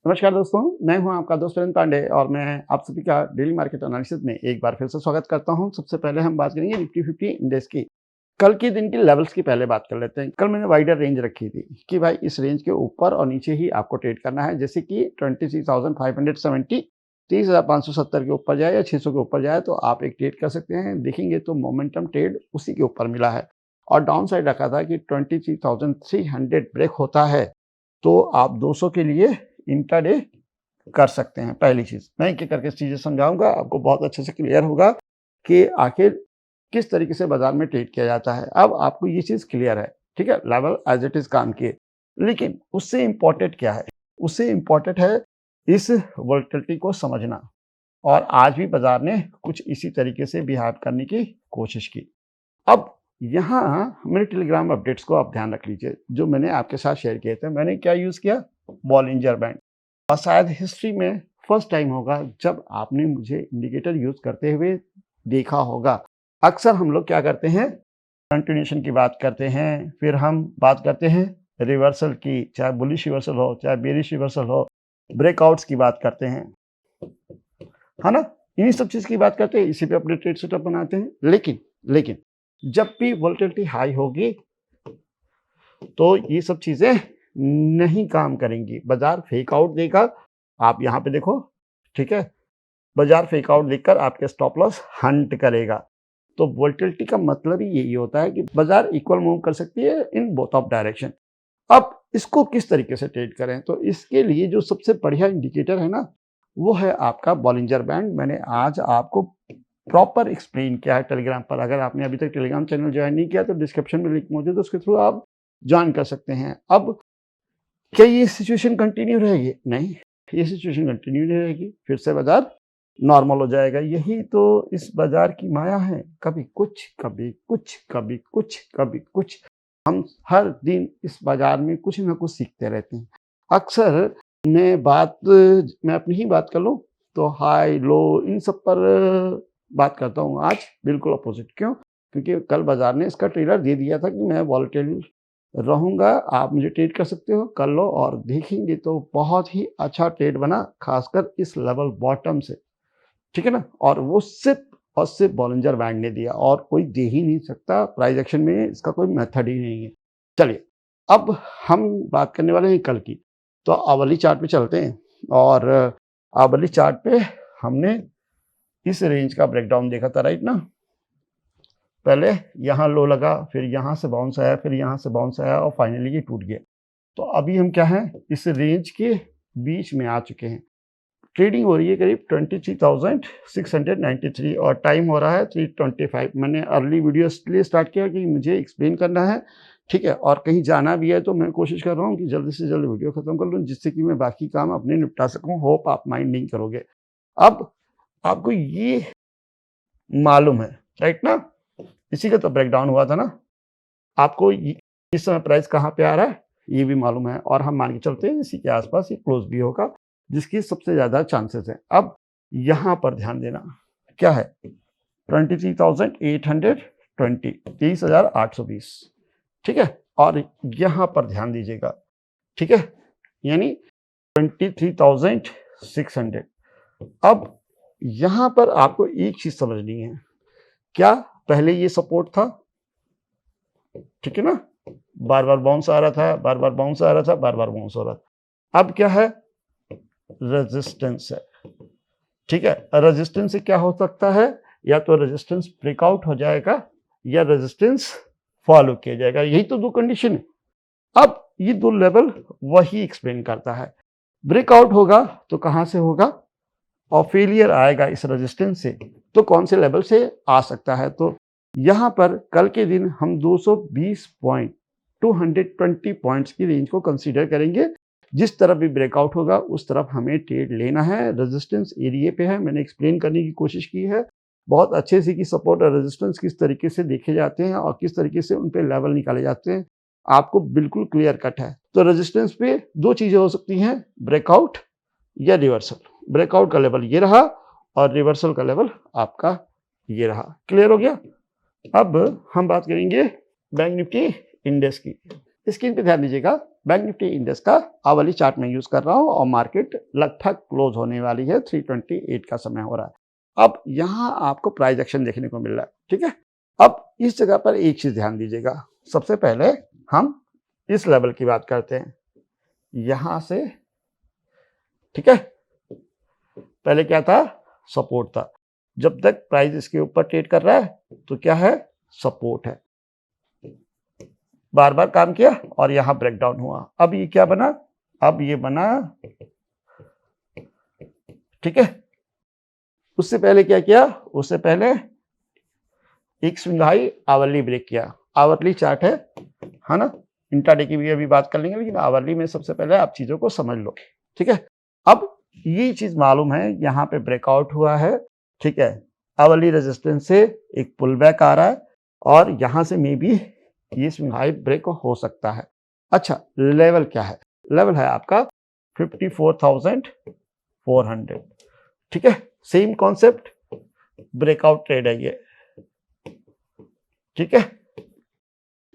नमस्कार दोस्तों, मैं हूं आपका दोस्त अरविंद पांडे और मैं आप सभी का डेली मार्केट एनालिसिस में एक बार फिर से स्वागत करता हूं। सबसे पहले हम बात करेंगे निफ्टी 50 इंडेक्स की। कल के दिन की लेवल्स की पहले बात कर लेते हैं। कल मैंने वाइडर रेंज रखी थी कि भाई इस रेंज के ऊपर और नीचे ही आपको ट्रेड करना है, जैसे कि 23,570 30,570 के ऊपर जाए या 600 के ऊपर जाए तो आप एक ट्रेड कर सकते हैं। देखेंगे तो मोमेंटम ट्रेड उसी के ऊपर मिला है और डाउन साइड रखा था कि 23,300 ब्रेक होता है तो आप 200 के लिए इंट्राडे कर सकते हैं। पहली चीज़ मैं एक-एक करके चीज़ें समझाऊँगा, आपको बहुत अच्छे से क्लियर होगा कि आखिर किस तरीके से बाज़ार में ट्रेड किया जाता है। अब आपको ये चीज़ क्लियर है, ठीक है? लेवल एज़ इट इज़ काम किए। लेकिन उससे इम्पोर्टेंट क्या है? उससे इम्पोर्टेंट है इस वोलेटिलिटी को समझना और आज भी बाज़ार ने कुछ इसी तरीके से बिहेव करने की कोशिश की। अब यहाँ मेरे टेलीग्राम अपडेट्स को आप ध्यान रख लीजिए, जो मैंने आपके साथ शेयर किए थे। मैंने क्या यूज़ किया? Bollinger band. और शायद हिस्ट्री में फर्स्ट टाइम होगा जब आपने मुझे इंडिकेटर यूज़ करते हुए देखा होगा। अक्सर हम लोग क्या करते हैं, कंटिन्यूएशन की बात करते हैं, फिर हम बात करते हैं रिवर्सल की, चाहे बुलिश रिवर्सल हो, चाहे बेरिश रिवर्सल हो, ब्रेकआउट्स की बात करते हैं, है ना? इन्हीं सब चीज़ की बात करते हैं, इसी पे अपने ट्रेड सेटअप बनाते हैं। लेकिन जब भी वोलेटिलिटी हाई होगी तो ये सब चीज़ें नहीं काम करेंगी। बाज़ार फेक आउट देगा, आप यहाँ पे देखो, ठीक है? बाज़ार फेक आउट देखकर आपके स्टॉप लॉस हंट करेगा। तो वोलेटिलिटी का मतलब ही यही होता है कि बाज़ार इक्वल मूव कर सकती है इन बोथ ऑफ डायरेक्शन। अब इसको किस तरीके से ट्रेड करें? तो इसके लिए जो सबसे बढ़िया इंडिकेटर है ना, वो है आपका बॉलिंजर बैंड। मैंने आज आपको प्रॉपर एक्सप्लेन किया है टेलीग्राम पर। अगर आपने अभी तक टेलीग्राम चैनल ज्वाइन नहीं किया तो डिस्क्रिप्शन में लिंक मौजूद है, उसके थ्रू आप ज्वाइन कर सकते हैं। अब क्या ये सिचुएशन कंटिन्यू रहेगी? नहीं, ये सिचुएशन कंटिन्यू नहीं रहेगी, फिर से बाज़ार नॉर्मल हो जाएगा। यही तो इस बाज़ार की माया है, कभी कुछ, कभी कुछ, कभी कुछ, कभी कुछ। हम हर दिन इस बाज़ार में कुछ न कुछ सीखते रहते हैं। अक्सर मैं अपनी ही बात कर लूँ तो हाई, लो इन सब पर बात करता हूँ। आज बिल्कुल अपोज़िट। क्यों? क्योंकि कल बाज़ार ने इसका ट्रेलर दे दिया था कि मैं वोलेटाइल रहूँगा, आप मुझे ट्रेड कर सकते हो, कर लो। और देखेंगे तो बहुत ही अच्छा ट्रेड बना, खासकर इस लेवल बॉटम से, ठीक है ना? और वो सिर्फ़ और सिर्फ़ बॉलिंजर बैंड ने दिया और कोई दे ही नहीं सकता। प्राइस एक्शन में इसका कोई मेथड ही नहीं है। चलिए, अब हम बात करने वाले हैं कल की। तो आवरली चार्ट पे चलते हैं और आवरली चार्ट पे हमने इस रेंज का ब्रेकडाउन देखा था, राइट ना? पहले यहाँ लो लगा, फिर यहाँ से बाउंस आया, फिर यहाँ से बाउंस आया और फाइनली ये टूट गया। तो अभी हम क्या हैं, इस रेंज के बीच में आ चुके हैं। ट्रेडिंग हो रही है करीब 23,693 और टाइम हो रहा है 3:25। मैंने अर्ली वीडियो इसलिए स्टार्ट किया कि मुझे एक्सप्लेन करना है, ठीक है? और कहीं जाना भी है तो मैं कोशिश कर रहा हूँ कि जल्दी से जल्द वीडियो खत्म कर लूँ, जिससे कि मैं बाकी काम अपने निपटा सकूँ। होप आप माइंड नहीं करोगे। अब आपको ये मालूम है, राइट ना? इसी का तो ब्रेकडाउन हुआ था ना। आपको इस समय प्राइस कहाँ पे आ रहा है ये भी मालूम है और हम मान के चलते हैं इसी के आसपास ये क्लोज भी होगा, जिसकी सबसे ज़्यादा चांसेस है। अब यहाँ पर ध्यान देना, क्या है 23,820, 23,820, ठीक है? और यहाँ पर ध्यान दीजिएगा, ठीक है? यानी 23,600। अब यहाँ पर आपको एक चीज़ समझनी है, क्या पहले ये सपोर्ट था, ठीक है ना? बार-बार बाउंस आ रहा था, बार-बार बाउंस आ रहा था, बार-बार बाउंस हो रहा था। अब क्या है? रेजिस्टेंस है, ठीक है? रेजिस्टेंस से क्या हो सकता है? या तो रेजिस्टेंस ब्रेकआउट हो जाएगा या रेजिस्टेंस फॉलो किया जाएगा। यही तो दो कंडीशन है। अब ये दो लेवल वही एक्सप्लेन करता है। ब्रेकआउट होगा तो कहाँ से होगा और फेलियर आएगा इस रेजिस्टेंस से तो कौन से लेवल से आ सकता है। तो यहाँ पर कल के दिन हम 220 पॉइंट 220 पॉइंट्स की रेंज को कंसीडर करेंगे। जिस तरफ भी ब्रेकआउट होगा उस तरफ हमें ट्रेड लेना है। रेजिस्टेंस एरिया पे है, मैंने एक्सप्लेन करने की कोशिश की है बहुत अच्छे से कि सपोर्ट और रेजिस्टेंस किस तरीके से देखे जाते हैं और किस तरीके से उन पे लेवल निकाले जाते हैं, आपको बिल्कुल क्लियर कट है। तो रेजिस्टेंस पे दो चीज़ें हो सकती हैं, ब्रेकआउट या रिवर्सल। ब्रेकआउट का लेवल ये रहा और रिवर्सल का लेवल आपका ये रहा। क्लियर हो गया? अब हम बात करेंगे बैंक निफ्टी इंडेक्स की। स्क्रीन पे ध्यान दीजिएगा, बैंक निफ्टी इंडेक्स का आवली चार्ट में यूज कर रहा हूँ और मार्केट लगभग क्लोज होने वाली है, 328 का समय हो रहा है। अब यहाँ आपको प्राइस एक्शन देखने को मिल रहा है, ठीक है। अब इस जगह पर एक चीज ध्यान दीजिएगा, सबसे पहले हम इस लेवल की बात करते हैं, यहां से, ठीक है। पहले क्या था, सपोर्ट था। जब तक प्राइस इसके ऊपर ट्रेड कर रहा है तो क्या है, सपोर्ट है। बार बार काम किया और यहां ब्रेकडाउन हुआ। अब ये क्या बना, अब ये बना, ठीक है। उससे पहले क्या किया, उससे पहले एक स्विंग हाई आवरली ब्रेक किया। आवरली चार्ट है ना, इंट्राडे की भी अभी बात कर लेंगे, लेकिन आवरली में सबसे पहले आप चीजों को समझ लो, ठीक है। अब ये चीज मालूम है, यहाँ पे ब्रेकआउट हुआ है, ठीक है। आवरली रेजिस्टेंस से एक पुल बैक आ रहा है और यहां से मे बी ये स्विंग हाई ब्रेक हो सकता है। अच्छा, लेवल क्या है, लेवल है आपका 54,400, ठीक है। सेम कॉन्सेप्ट, ब्रेकआउट ट्रेड है ये, ठीक है।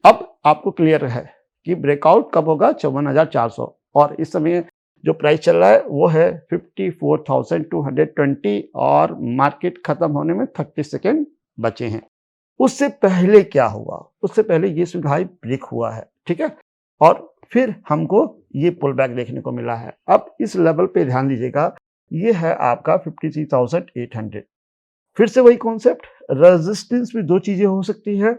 अब आपको क्लियर है कि ब्रेकआउट कब होगा, 54,400, और इस समय जो प्राइस चल रहा है वो है 54,220 और मार्केट खत्म होने में 30 सेकेंड बचे हैं। उससे पहले क्या हुआ, उससे पहले ये स्विंग हाई ब्रेक हुआ है, ठीक है, और फिर हमको ये पुल बैक देखने को मिला है। अब इस लेवल पे ध्यान दीजिएगा, ये है आपका 53,800। फिर से वही कॉन्सेप्ट, रेजिस्टेंस में दो चीजें हो सकती है,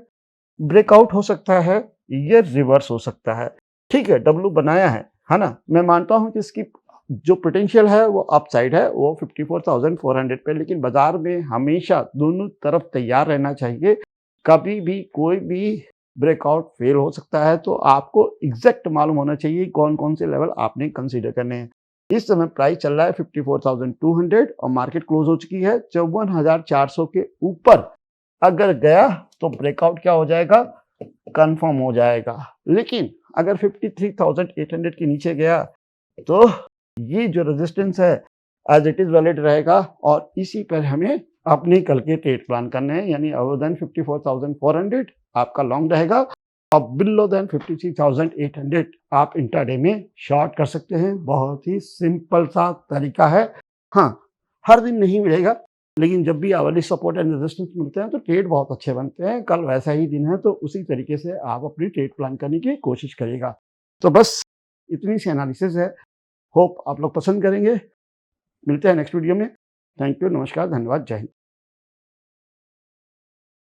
ब्रेकआउट हो सकता है, ये रिवर्स हो सकता है, ठीक है। डब्ल्यू बनाया है ना, मैं मानता हूं कि इसकी जो पोटेंशियल है वो अपसाइड है, वो 54,400 पे, लेकिन बाजार में हमेशा दोनों तरफ तैयार रहना चाहिए। कभी भी कोई भी ब्रेकआउट फेल हो सकता है, तो आपको एग्जैक्ट मालूम होना चाहिए कौन कौन से लेवल आपने कंसीडर करने हैं। इस समय प्राइस चल रहा है 54,200 और मार्केट क्लोज हो चुकी है 54,400 के ऊपर। अगर गया तो ब्रेकआउट क्या हो जाएगा, कंफर्म हो जाएगा। लेकिन अगर 53,800 के नीचे गया तो ये जो रेजिस्टेंस है एज इट इज वैलिड रहेगा और इसी पर हमें अपने कल के ट्रेड प्लान करने हैं, यानी अवर देन 54,400 आपका लॉन्ग रहेगा और बिलो देन 53,800 आप इंट्राडे में शॉर्ट कर सकते हैं। बहुत ही सिंपल सा तरीका है। हाँ, हर दिन नहीं मिलेगा, लेकिन जब भी आवरली सपोर्ट एंड रेजिस्टेंस मिलते हैं तो ट्रेड बहुत अच्छे बनते हैं। कल वैसा ही दिन है, तो उसी तरीके से आप अपनी ट्रेड प्लान करने की कोशिश करिएगा। तो बस इतनी सी एनालिसिस है, होप आप लोग पसंद करेंगे। मिलते हैं नेक्स्ट वीडियो में। थैंक यू, नमस्कार, धन्यवाद, जय हिंद।